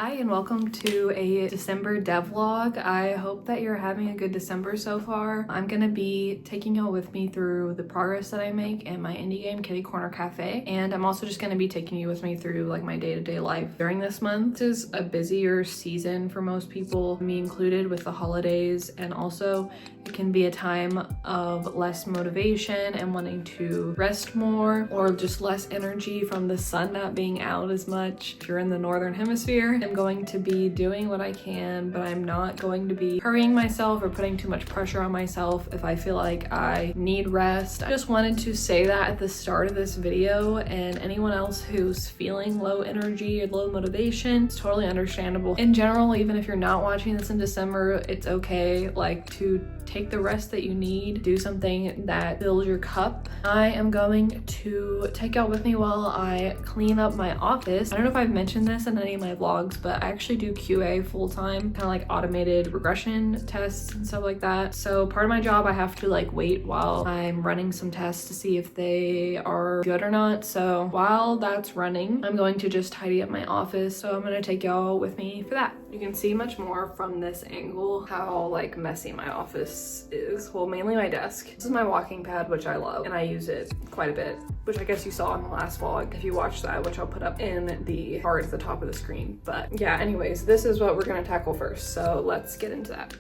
Hi and welcome to a December devlog. I hope that you're having a good December so far. I'm gonna be taking y'all with me through the progress that I make in my indie game Kitty Corner Cafe, and I'm also just gonna be taking you with me through like my day-to-day life during this month. This is a busier season for most people, me included, with the holidays, and also it can be a time of less motivation and wanting to rest more, or just less energy from the sun not being out as much. If you're in the northern hemisphere, I'm going to be doing what I can, but I'm not going to be hurrying myself or putting too much pressure on myself if I feel like I need rest. I just wanted to say that at the start of this video, and anyone else who's feeling low energy or low motivation, it's totally understandable. In general, even if you're not watching this in December, it's okay like to take the rest that you need, do something that fills your cup. I am going to take y'all with me while I clean up my office. I don't know if I've mentioned this in any of my vlogs, but I actually do QA full-time, kind of like automated regression tests and stuff like that. So part of my job, I have to like wait while I'm running some tests to see if they are good or not. So while that's running, I'm going to just tidy up my office. So I'm gonna take y'all with me for that. You can see much more from this angle how like messy my office is. Well, mainly my desk. This is my walking pad, which I love, and I use it quite a bit, which I guess you saw in the last vlog if you watched that, which I'll put up in the card at the top of the screen. But yeah, anyways, this is what we're gonna tackle first, so let's get into that.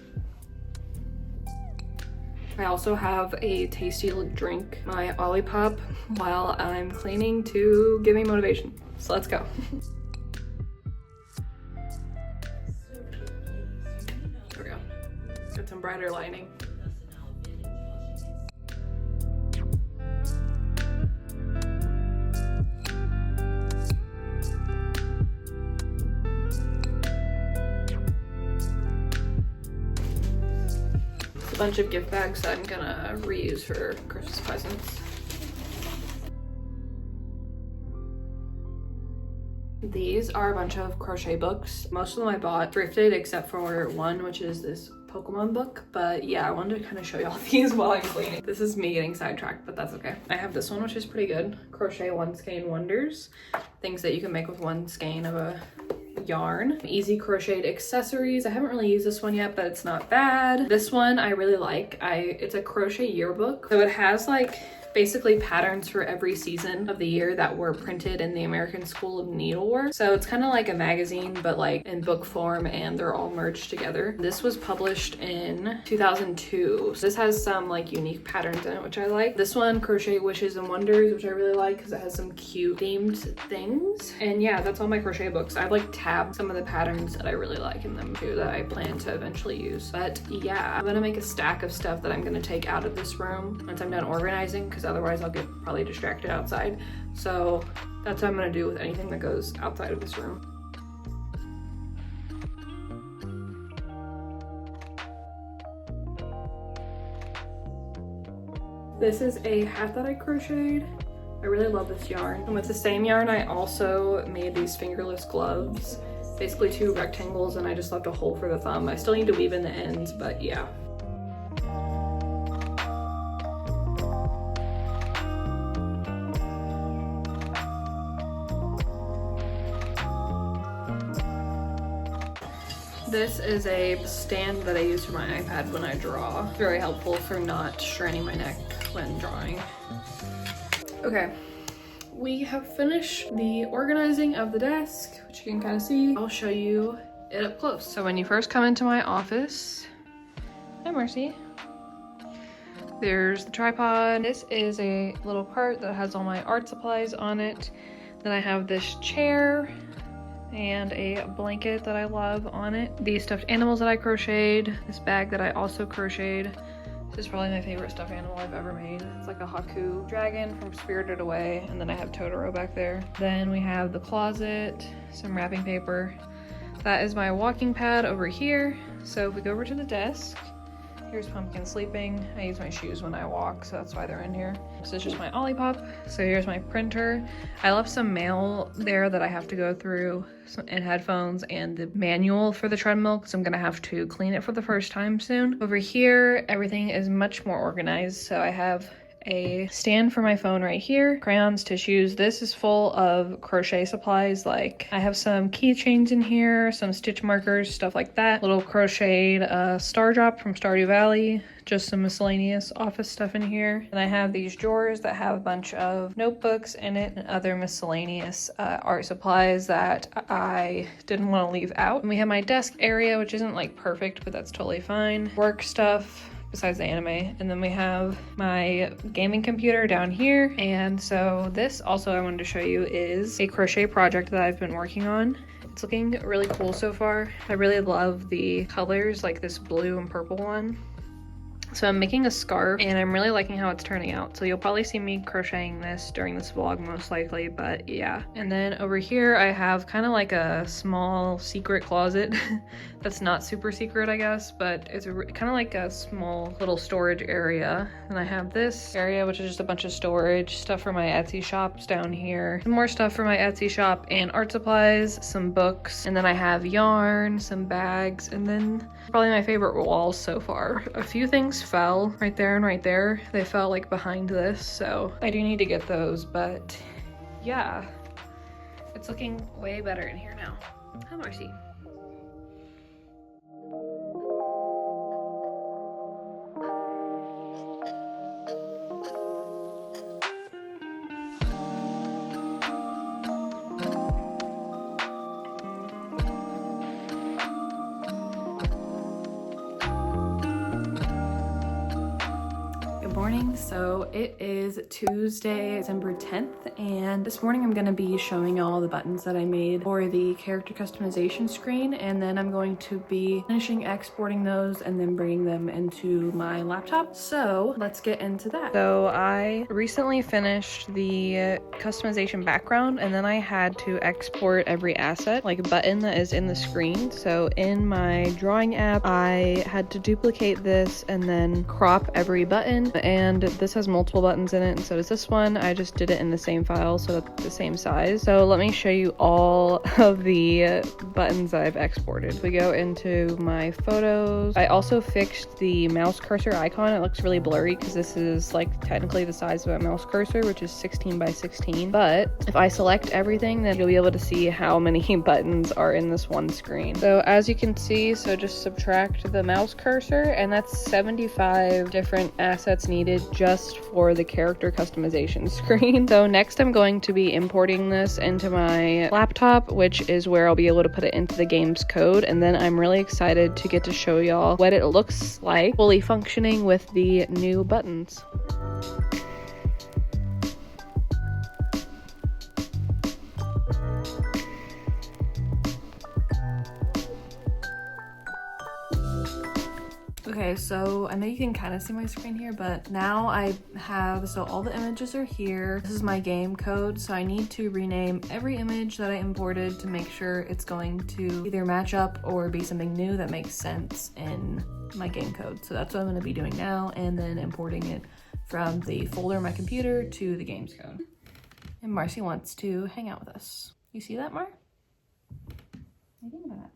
I also have a tasty drink, my Olipop, while I'm cleaning to give me motivation. So let's go. There we go. Got some brighter lighting. Bunch of gift bags that I'm gonna reuse for Christmas presents. These are a bunch of crochet books. Most of them I bought thrifted except for one, which is this Pokemon book. But yeah, I wanted to kind of show y'all these while I'm cleaning. This is me getting sidetracked, but that's okay. I have this one, which is pretty good. Crochet One Skein Wonders. Things that you can make with one skein of a yarn. Easy crocheted accessories. I haven't really used this one yet, but it's not bad. This one I really like. It's a crochet yearbook. So it has like basically patterns for every season of the year that were printed in the American School of Needlework. So it's kind of like a magazine, but like in book form, and they're all merged together. This was published in 2002. So this has some like unique patterns in it, which I like. This one, Crochet Wishes and Wonders, which I really like because it has some cute themed things. And yeah, that's all my crochet books. I've like tabbed some of the patterns that I really like in them too, that I plan to eventually use. But yeah, I'm gonna make a stack of stuff that I'm gonna take out of this room once I'm done organizing, because otherwise I'll get probably distracted outside. So that's what I'm gonna do with anything that goes outside of this room. This is a hat that I crocheted. I really love this yarn. And with the same yarn, I also made these fingerless gloves. Basically 2 rectangles, and I just left a hole for the thumb. I still need to weave in the ends, but yeah. This is a stand that I use for my iPad when I draw. Very helpful for not straining my neck when drawing. Okay, we have finished the organizing of the desk, which you can kind of see. I'll show you it up close. So when you first come into my office, hi Mercy, there's the tripod. This is a little cart that has all my art supplies on it. Then I have this chair and a blanket that I love on it. These stuffed animals that I crocheted. This bag that I also crocheted. This is probably my favorite stuffed animal I've ever made. It's like a Haku dragon from Spirited Away. And then I have Totoro back there. Then we have the closet, some wrapping paper. That is my walking pad over here. So if we go over to the desk, here's Pumpkin sleeping. I use my shoes when I walk, so that's why they're in here. This is just my Olipop. So here's my printer. I left some mail there that I have to go through, and headphones, and the manual for the treadmill, because I'm gonna have to clean it for the first time soon. Over here, everything is much more organized. So I have a stand for my phone right here, crayons, tissues. This is full of crochet supplies. Like I have some keychains in here, some stitch markers, stuff like that. Little crocheted star drop from Stardew Valley. Just some miscellaneous office stuff in here. And I have these drawers that have a bunch of notebooks in it and other miscellaneous art supplies that I didn't want to leave out. And we have my desk area, which isn't like perfect, but that's totally fine. Work stuff besides the anime. And then we have my gaming computer down here. And so this also I wanted to show you is a crochet project that I've been working on. It's looking really cool so far. I really love the colors, like this blue and purple one. So I'm making a scarf and I'm really liking how it's turning out. So you'll probably see me crocheting this during this vlog most likely, but yeah. And then over here I have kind of like a small secret closet that's not super secret, I guess, but it's kind of like a small little storage area. And I have this area, which is just a bunch of storage, stuff for my Etsy shops down here, some more stuff for my Etsy shop and art supplies, some books, and then I have yarn, some bags, and then probably my favorite walls so far. A few things fell right there and right there. They fell like behind this, so I do need to get those, but yeah, it's looking way better in here now. Hi, Marcy. Morning. So it is Tuesday, December 10th, and this morning I'm going to be showing you all the buttons that I made for the character customization screen, and then I'm going to be finishing exporting those and then bringing them into my laptop. So let's get into that. So I recently finished the customization background, and then I had to export every asset, like a button that is in the screen. So in my drawing app, I had to duplicate this and then crop every button, and this has multiple buttons in it, and so does this one. I just did it in the same file so that's the same size. So let me show you all of the buttons that I've exported. We go into my photos. I also fixed the mouse cursor icon. It looks really blurry because this is like technically the size of a mouse cursor, which is 16 by 16. But if I select everything, then you'll be able to see how many buttons are in this one screen. So as you can see, so just subtract the mouse cursor, and that's 75 different assets needed just for the character customization screen. So next I'm going to be importing this into my laptop, which is where I'll be able to put it into the game's code, and then I'm really excited to get to show y'all what it looks like fully functioning with the new buttons. Okay, so I know you can kind of see my screen here, but now I have, so all the images are here. This is my game code, so I need to rename every image that I imported to make sure it's going to either match up or be something new that makes sense in my game code. So that's what I'm going to be doing now, and then importing it from the folder on my computer to the games code. And Marcy wants to hang out with us. You see that, Mar? What do you think about that?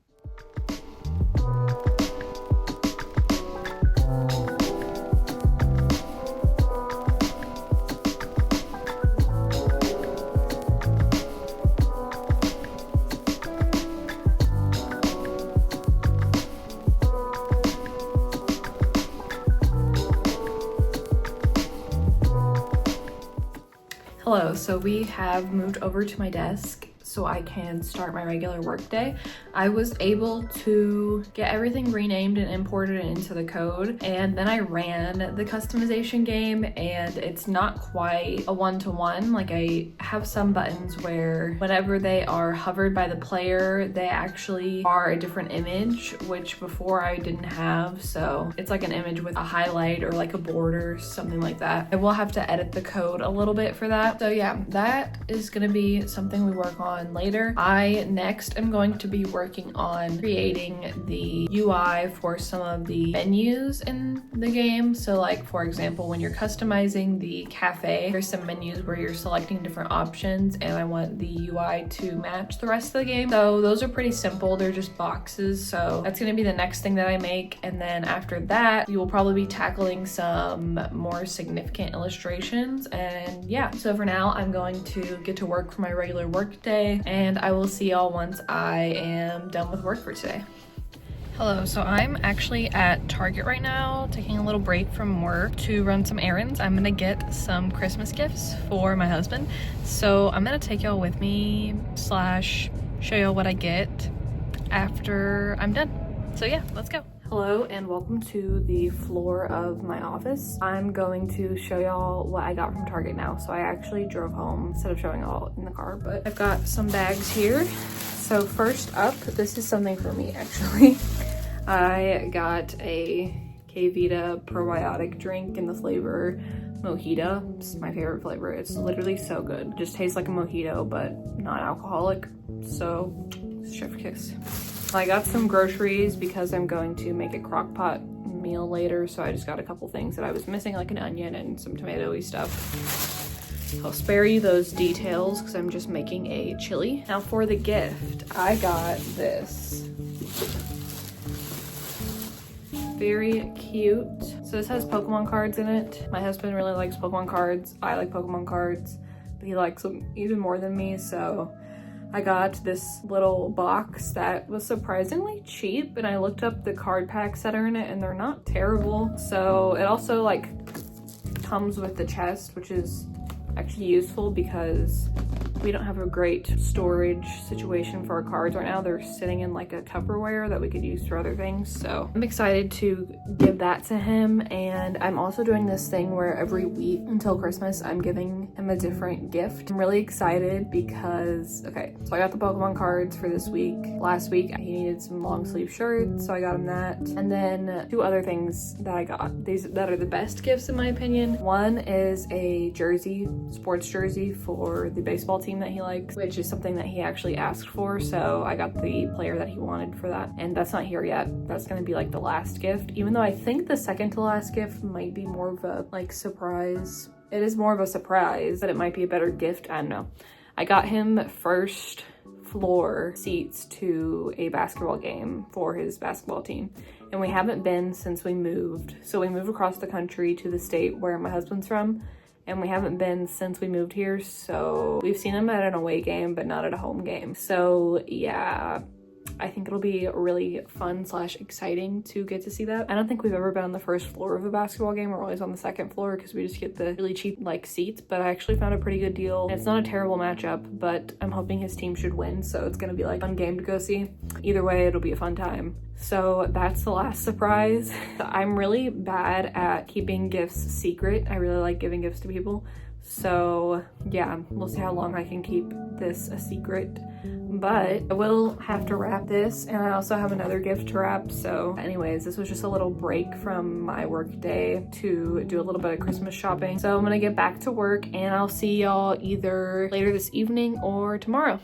Hello, so we have moved over to my desk so I can start my regular work day. I was able to get everything renamed and imported into the code, and then I ran the customization game, and it's not quite a one-to-one. Like, I have some buttons where whenever they are hovered by the player, they actually are a different image, which before I didn't have. So it's like an image with a highlight or like a border, something like that. I will have to edit the code a little bit for that. So yeah, that is gonna be something we work on on later. I next am going to be working on creating the UI for some of the menus in the game. So like, for example, when you're customizing the cafe, there's some menus where you're selecting different options, and I want the UI to match the rest of the game. So those are pretty simple. They're just boxes. So that's going to be the next thing that I make. And then after that, we will probably be tackling some more significant illustrations. And yeah, so for now, I'm going to get to work for my regular work day, and I will see y'all once I am done with work for today. Hello, so I'm actually at Target right now, taking a little break from work to run some errands. I'm gonna get some Christmas gifts for my husband. So I'm gonna take y'all with me / show y'all what I get after I'm done. So yeah, let's go. Hello and welcome to the floor of my office. I'm going to show y'all what I got from Target now. So I actually drove home instead of showing y'all in the car, but I've got some bags here. So first up, this is something for me actually. I got a K-Vita probiotic drink in the flavor Mojito. It's my favorite flavor. It's literally so good. It just tastes like a mojito, but not alcoholic. So, chef kiss. I got some groceries because I'm going to make a crock pot meal later. So I just got a couple things that I was missing, like an onion and some tomatoey stuff. I'll spare you those details because I'm just making a chili. Now for the gift, I got this. Very cute. So this has Pokemon cards in it. My husband really likes Pokemon cards. I like Pokemon cards, but he likes them even more than me. So I got this little box that was surprisingly cheap, and I looked up the card packs that are in it and they're not terrible. So it also like comes with the chest, which is actually useful because we don't have a great storage situation for our cards right now. They're sitting in like a Tupperware that we could use for other things. So I'm excited to give that to him. And I'm also doing this thing where every week until Christmas, I'm giving him a different gift. I'm really excited because, okay, so I got the Pokemon cards for this week. Last week, he needed some long sleeve shirts, so I got him that. And then 2 other things that I got. These that are the best gifts in my opinion. One is a jersey, sports jersey for the baseball team that he likes, which is something that he actually asked for. So I got the player that he wanted for that, and that's not here yet. That's gonna be like the last gift, even though I think the second to last gift might be more of a like surprise. It is more of a surprise, but it might be a better gift. I don't know. I got him first floor seats to a basketball game for his basketball team, and we haven't been since we moved. So we moved across the country to the state where my husband's from, and we haven't been since we moved here. So we've seen him at an away game, but not at a home game. So yeah, I think it'll be really fun / exciting to get to see that. I don't think we've ever been on the first floor of a basketball game. We're always on the second floor because we just get the really cheap like seats, but I actually found a pretty good deal. It's not a terrible matchup, but I'm hoping his team should win. So it's gonna be like a fun game to go see. Either way, it'll be a fun time. So that's the last surprise. I'm really bad at keeping gifts secret. I really like giving gifts to people. So yeah, we'll see how long I can keep this a secret. But I will have to wrap this, and I also have another gift to wrap. So anyways, this was just a little break from my work day to do a little bit of Christmas shopping. So I'm gonna get back to work, and I'll see y'all either later this evening or tomorrow.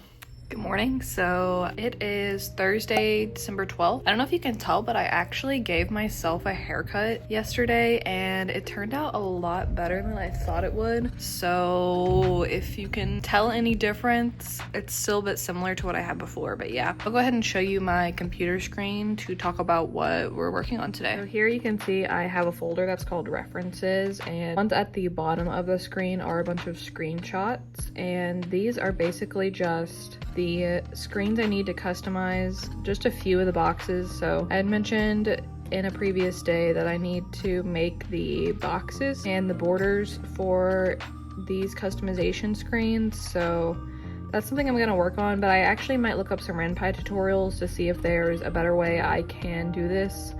Good morning. So it is Thursday, December 12th. I don't know if you can tell, but I actually gave myself a haircut yesterday and it turned out a lot better than I thought it would. So if you can tell any difference, it's still a bit similar to what I had before, but yeah. I'll go ahead and show you my computer screen to talk about what we're working on today. So here you can see I have a folder that's called references, and ones at the bottom of the screen are a bunch of screenshots, and these are basically just the screens I need to customize just a few of the boxes. So I had mentioned in a previous day that I need to make the boxes and the borders for these customization screens. So that's something I'm gonna work on, but I actually might look up some RenPy tutorials to see if there's a better way I can do this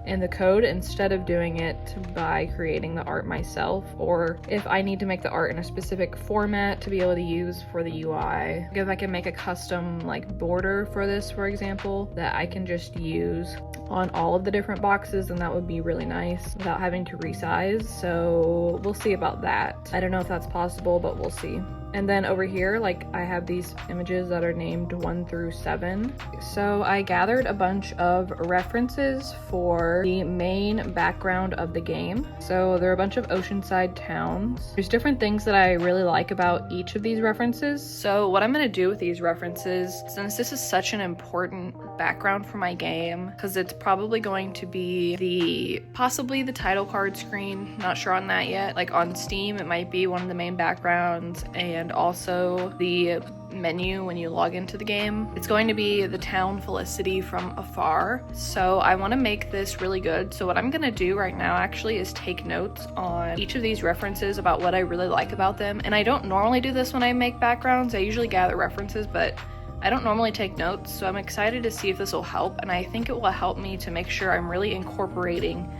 in the code instead of doing it by creating the art myself, or if I need to make the art in a specific format to be able to use for the UI. If I can make a custom like border for this, for example, that I can just use on all of the different boxes, then that would be really nice without having to resize. So we'll see about that. I don't know if that's possible, but we'll see. And then over here, like, I have these images that are named 1 through 7. So I gathered a bunch of references for the main background of the game. So there are a bunch of oceanside towns. There's different things that I really like about each of these references. So what I'm gonna do with these references, since this is such an important background for my game, because it's probably going to be possibly the title card screen, not sure on that yet. Like on Steam, it might be one of the main backgrounds, and also the menu when you log into the game. It's going to be the town Felicity from afar. So I want to make this really good. So what I'm going to do right now actually is take notes on each of these references about what I really like about them. And I don't normally do this when I make backgrounds. I usually gather references, but I don't normally take notes. So I'm excited to see if this will help. And I think it will help me to make sure I'm really incorporating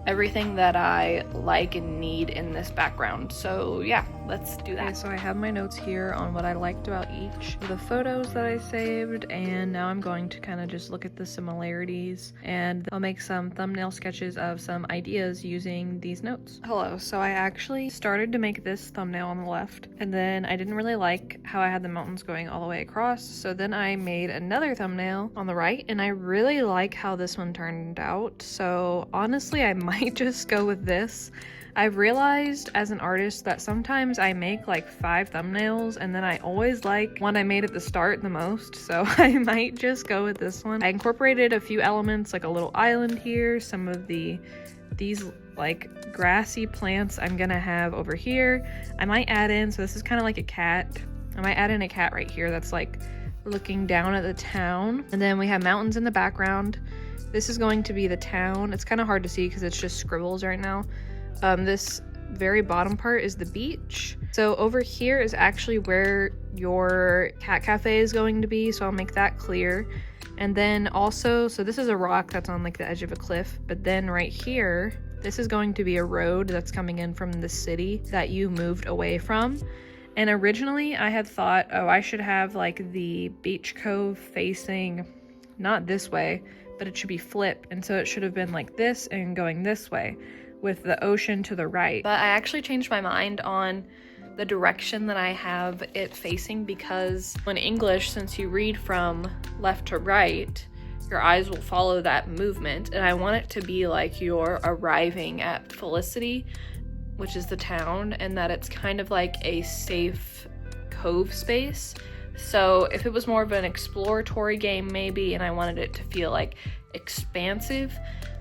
everything that I like and need in this background. So yeah, let's do that. Okay, so I have my notes here on what I liked about each of the photos that I saved, and now I'm going to kind of just look at the similarities, and I'll make some thumbnail sketches of some ideas using these notes. Hello, so I actually started to make this thumbnail on the left, and then I didn't really like how I had the mountains going all the way across, so then I made another thumbnail on the right, and I really like how this one turned out. So honestly, I might just go with this. I've realized as an artist that sometimes I make like 5 thumbnails and then I always like one I made at the start the most, so I might just go with this one. I incorporated a few elements, like a little island here, some of these like grassy plants I'm gonna have over here. I might add in, so this is kind of like a cat. I might add in a cat right here that's like looking down at the town. And then we have mountains in the background. This is going to be the town. It's kind of hard to see because it's just scribbles right now. This very bottom part is the beach. So over here is actually where your cat cafe is going to be, so I'll make that clear. And then also, so this is a rock that's on like the edge of a cliff, but then right here, this is going to be a road that's coming in from the city that you moved away from. And originally I had thought, oh, I should have like the beach cove facing not this way, but it should be flipped. And so it should have been like this and going this way with the ocean to the right. But I actually changed my mind on the direction that I have it facing, because in English, since you read from left to right, your eyes will follow that movement. And I want it to be like you're arriving at Felicity, which is the town, and that it's kind of like a safe cove space. So if it was more of an exploratory game maybe, and I wanted it to feel like expansive,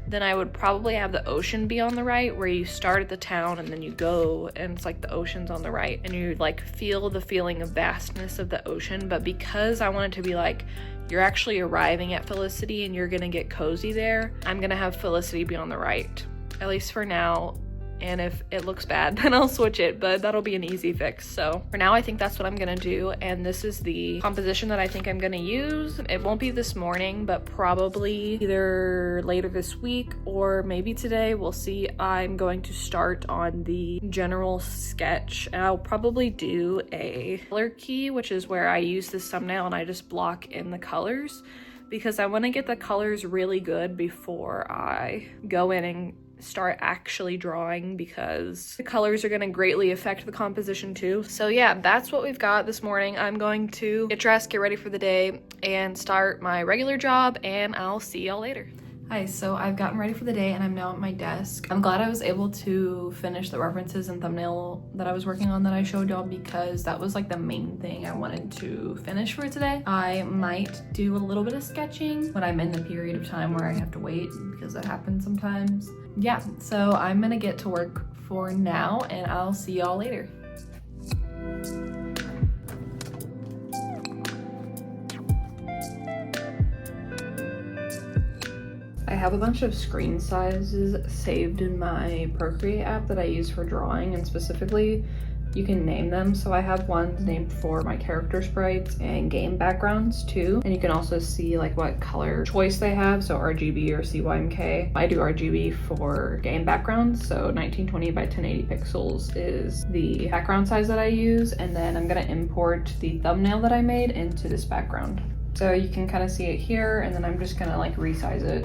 then I would probably have the ocean be on the right, where you start at the town and then you go and it's like the ocean's on the right and you like feel the feeling of vastness of the ocean. But because I want it to be like you're actually arriving at Felicity and you're gonna get cozy there, I'm gonna have Felicity be on the right, at least for now. And if it looks bad, then I'll switch it, but that'll be an easy fix. So for now, I think that's what I'm gonna do. And this is the composition that I think I'm gonna use. It won't be this morning, but probably either later this week or maybe today. We'll see. I'm going to start on the general sketch. And I'll probably do a color key, which is where I use this thumbnail and I just block in the colors, because I wanna get the colors really good before I go in and start actually drawing, because the colors are going to greatly affect the composition too. So yeah, that's what we've got this morning. I'm going to get dressed, get ready for the day, and start my regular job, and I'll see y'all later. Hi, so I've gotten ready for the day and I'm now at my desk. I'm glad I was able to finish the references and thumbnail that I was working on that I showed y'all, because that was like the main thing I wanted to finish for today. I might do a little bit of sketching when I'm in the period of time where I have to wait, because that happens sometimes. Yeah, so I'm gonna get to work for now and I'll see y'all later. I have a bunch of screen sizes saved in my Procreate app that I use for drawing, and specifically you can name them. So I have ones named for my character sprites and game backgrounds too. And you can also see like what color choice they have. So RGB or CYMK. I do RGB for game backgrounds. So 1920 by 1080 pixels is the background size that I use. And then I'm gonna import the thumbnail that I made into this background. So you can kind of see it here, and then I'm just gonna like resize it.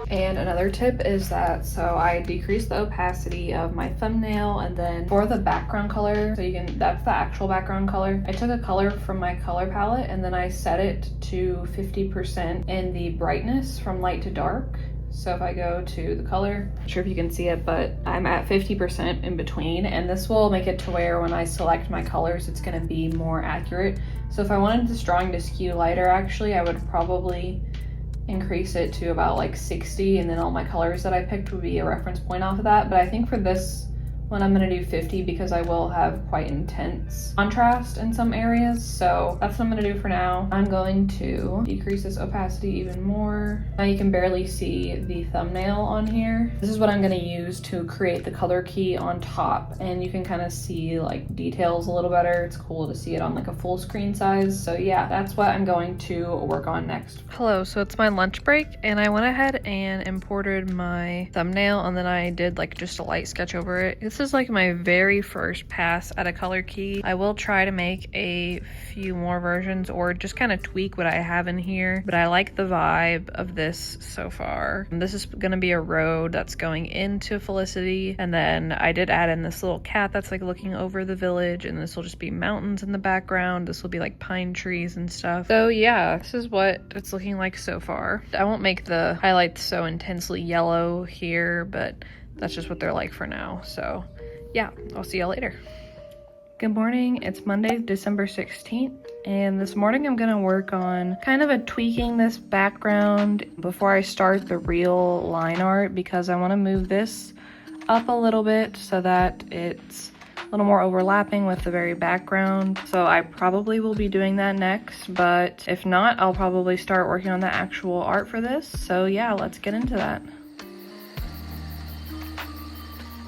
And another tip is that, so I decreased the opacity of my thumbnail, and then for the background color, so you can, that's the actual background color, I took a color from my color palette and then I set it to 50% in the brightness from light to dark. So if I go to the color, I'm not sure if you can see it, but I'm at 50% in between, and this will make it to where when I select my colors, it's gonna be more accurate. So if I wanted this drawing to skew lighter, actually, I would probably increase it to about like 60, and then all my colors that I picked would be a reference point off of that. But I think for this one, I'm gonna do 50 because I will have quite intense contrast in some areas. So that's what I'm gonna do for now. I'm going to decrease this opacity even more. Now you can barely see the thumbnail on here. This is what I'm gonna use to create the color key on top, and you can kind of see like details a little better. It's cool to see it on like a full screen size. So yeah, that's what I'm going to work on next. Hello, so it's my lunch break and I went ahead and imported my thumbnail, and then I did like just a light sketch over it. This is like my very first pass at a color key. I will try to make a few more versions or just kind of tweak what I have in here, but I like the vibe of this so far. And this is gonna be a road that's going into Felicity, and then I did add in this little cat that's like looking over the village, and this will just be mountains in the background. This will be like pine trees and stuff. So yeah, this is what it's looking like so far. I won't make the highlights so intensely yellow here, but that's just what they're like for now. So yeah, I'll see y'all later. Good morning, it's Monday, December 16th, and this morning I'm gonna work on kind of tweaking this background before I start the real line art, because I wanna move this up a little bit so that it's a little more overlapping with the very background. So I probably will be doing that next, but if not, I'll probably start working on the actual art for this. So yeah, let's get into that.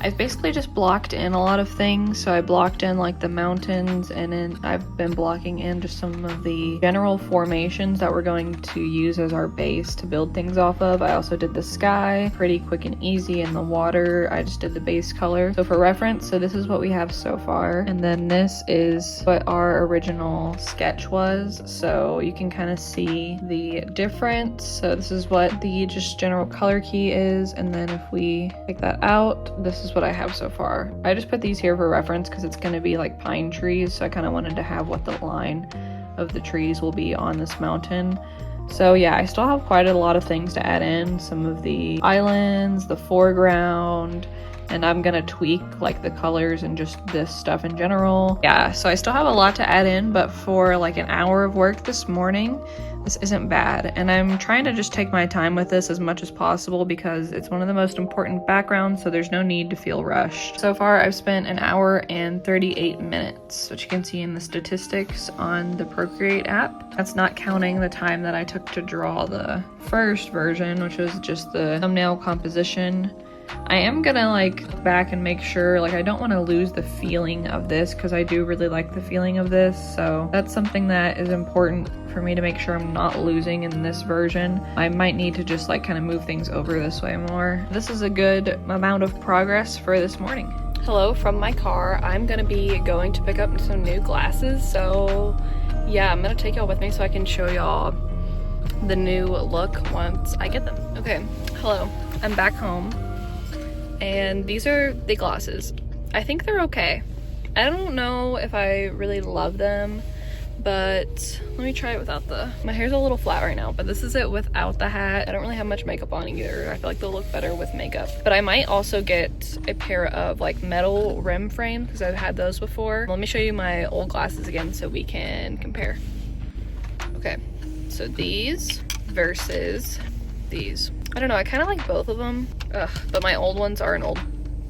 I've basically just blocked in a lot of things. So I blocked in like the mountains, and then I've been blocking in just some of the general formations that we're going to use as our base to build things off of. I also did the sky, pretty quick and easy, and the water, I just did the base color. So for reference, so this is what we have so far. And then this is what our original sketch was. So you can kind of see the difference. So this is what the just general color key is. And then if we take that out, this is what I have so far. I just put these here for reference because it's going to be like pine trees, so I kind of wanted to have what the line of the trees will be on this mountain. So yeah, I still have quite a lot of things to add in, some of the islands, the foreground, and I'm gonna tweak like the colors and just this stuff in general. Yeah, so I still have a lot to add in, but for like an hour of work this morning, this isn't bad. And I'm trying to just take my time with this as much as possible because it's one of the most important backgrounds, so there's no need to feel rushed. So far, I've spent an hour and 38 minutes, which you can see in the statistics on the Procreate app. That's not counting the time that I took to draw the first version, which was just the thumbnail composition. I am gonna like back and make sure, like I don't want to lose the feeling of this because I do really like the feeling of this, so that's something that is important for me to make sure I'm not losing in this version. I might need to just like kind of move things over this way more. This is a good amount of progress for this morning. Hello from my car. I'm gonna be going to pick up some new glasses, so yeah, I'm gonna take y'all with me so I can show y'all the new look once I get them. Okay, hello, I'm back home. And these are the glasses. I think they're okay. I don't know if I really love them, but let me try it without my hair's a little flat right now, but this is it without the hat. I don't really have much makeup on either. I feel like they'll look better with makeup. But I might also get a pair of like metal rim frames because I've had those before. Let me show you my old glasses again so we can compare. Okay, so these versus these. I don't know, I kind of like both of them. Ugh, but my old ones are an old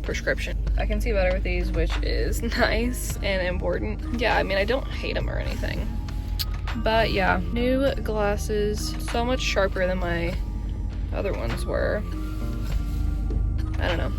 prescription. I can see better with these, which is nice and important. Yeah, I mean, I don't hate them or anything. But yeah, new glasses, so much sharper than my other ones were. I don't know.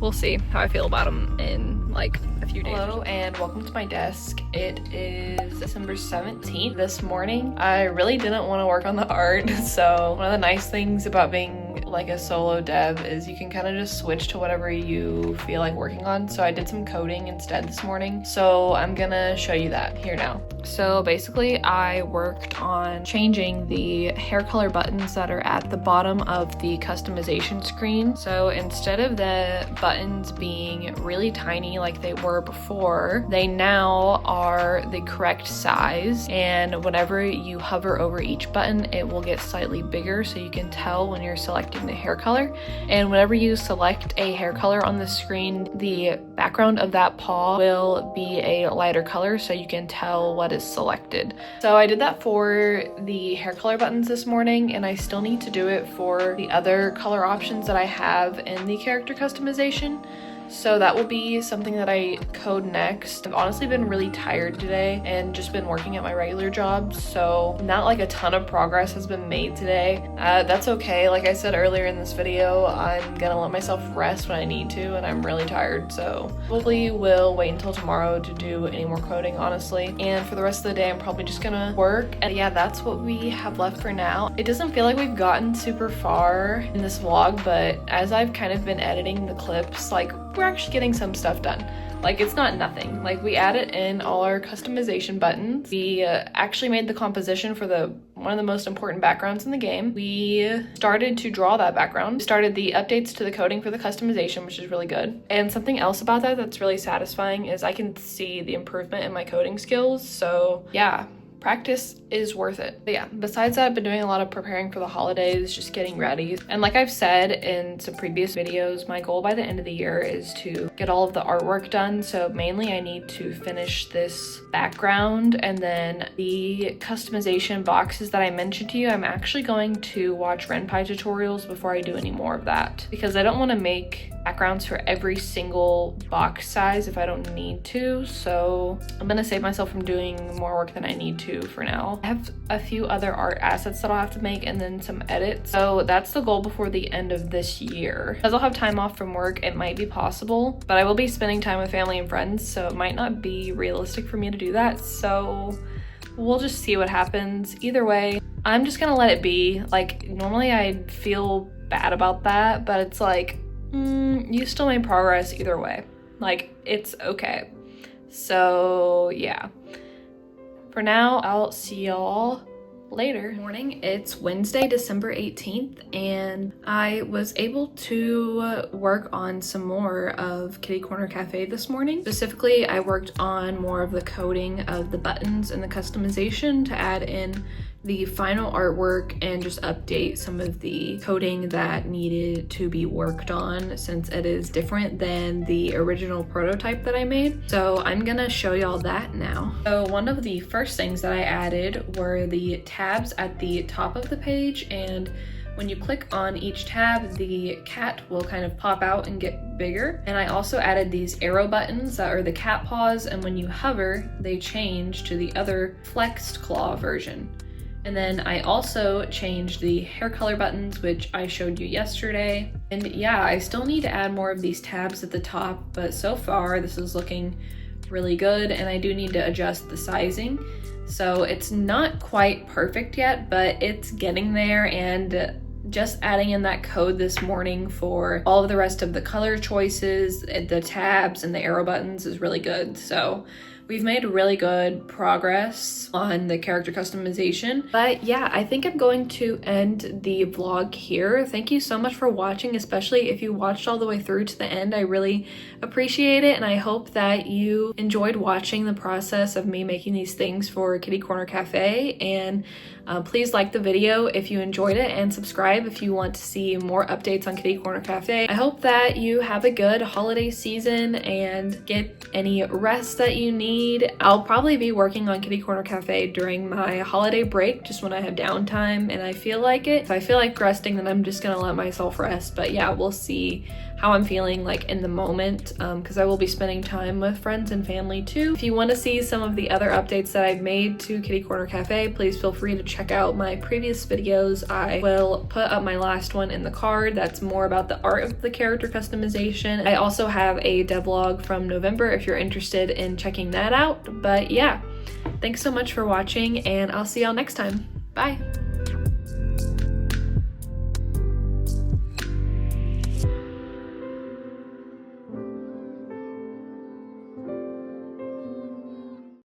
We'll see how I feel about them in like a few days. Hello and welcome to my desk. It is December 17th. This morning, I really didn't want to work on the art. So one of the nice things about being being like a solo dev is you can kind of just switch to whatever you feel like working on. So I did some coding instead this morning. So I'm gonna show you that here now. So basically I worked on changing the hair color buttons that are at the bottom of the customization screen. So instead of the buttons being really tiny like they were before, they now are the correct size, and whenever you hover over each button it will get slightly bigger so you can tell when you're selecting the hair color. And whenever you select a hair color on the screen, the background of that paw will be a lighter color so you can tell what is selected. So I did that for the hair color buttons this morning, and I still need to do it for the other color options that I have in the character customization. So that will be something that I code next. I've honestly been really tired today and just been working at my regular job, so not like a ton of progress has been made today. That's okay. Like I said earlier in this video, I'm gonna let myself rest when I need to, and I'm really tired, so probably will wait until tomorrow to do any more coding, honestly. And for the rest of the day, I'm probably just gonna work. And yeah, that's what we have left for now. It doesn't feel like we've gotten super far in this vlog, but as I've kind of been editing the clips, like, we're actually getting some stuff done. Like, it's not nothing. Like, we added in all our customization buttons. We actually made the composition for one of the most important backgrounds in the game. We started to draw that background. We started the updates to the coding for the customization, which is really good. And something else about that that's really satisfying is I can see the improvement in my coding skills. So yeah, practice is worth it. But yeah, besides that, I've been doing a lot of preparing for the holidays, just getting ready. And like I've said in some previous videos, my goal by the end of the year is to get all of the artwork done. So mainly I need to finish this background, and then the customization boxes that I mentioned to you, I'm actually going to watch Renpai tutorials before I do any more of that, because I don't want to make backgrounds for every single box size if I don't need to. So I'm gonna save myself from doing more work than I need to for now. I have a few other art assets that I'll have to make and then some edits. So that's the goal before the end of this year. Because I'll have time off from work, it might be possible, but I will be spending time with family and friends, so it might not be realistic for me to do that. So we'll just see what happens. Either way, I'm just gonna let it be. Like, normally I'd feel bad about that, but it's like, you still made progress either way. Like, it's okay. So yeah. For now, I'll see y'all later. Morning, it's Wednesday, December 18th, and I was able to work on some more of Kitty Corner Cafe this morning. Specifically, I worked on more of the coding of the buttons and the customization to add in the final artwork and just update some of the coding that needed to be worked on, since it is different than the original prototype that I made. So I'm gonna show y'all that now. So one of the first things that I added were the tabs at the top of the page, and when you click on each tab, the cat will kind of pop out and get bigger. And I also added these arrow buttons that are the cat paws, and when you hover, they change to the other flexed claw version. And then I also changed the hair color buttons, which I showed you yesterday. And yeah, I still need to add more of these tabs at the top, but so far this is looking really good, and I do need to adjust the sizing. So it's not quite perfect yet, but it's getting there, and just adding in that code this morning for all of the rest of the color choices, the tabs, and the arrow buttons is really good. So we've made really good progress on the character customization. But yeah, I think I'm going to end the vlog here. Thank you so much for watching, especially if you watched all the way through to the end. I really appreciate it, and I hope that you enjoyed watching the process of me making these things for Kitty Corner Cafe. And please like the video if you enjoyed it, and subscribe if you want to see more updates on Kitty Corner Cafe. I hope that you have a good holiday season and get any rest that you need. I'll probably be working on Kitty Corner Cafe during my holiday break, just when I have downtime and I feel like it. If I feel like resting, then I'm just gonna let myself rest. But yeah, we'll see how I'm feeling like in the moment, because I will be spending time with friends and family too. If you want to see some of the other updates that I've made to Kitty Corner Cafe, please feel free to check out my previous videos. I will put up my last one in the card. That's more about the art of the character customization. I also have a devlog from November if you're interested in checking that out. But yeah, thanks so much for watching, and I'll see y'all next time. Bye.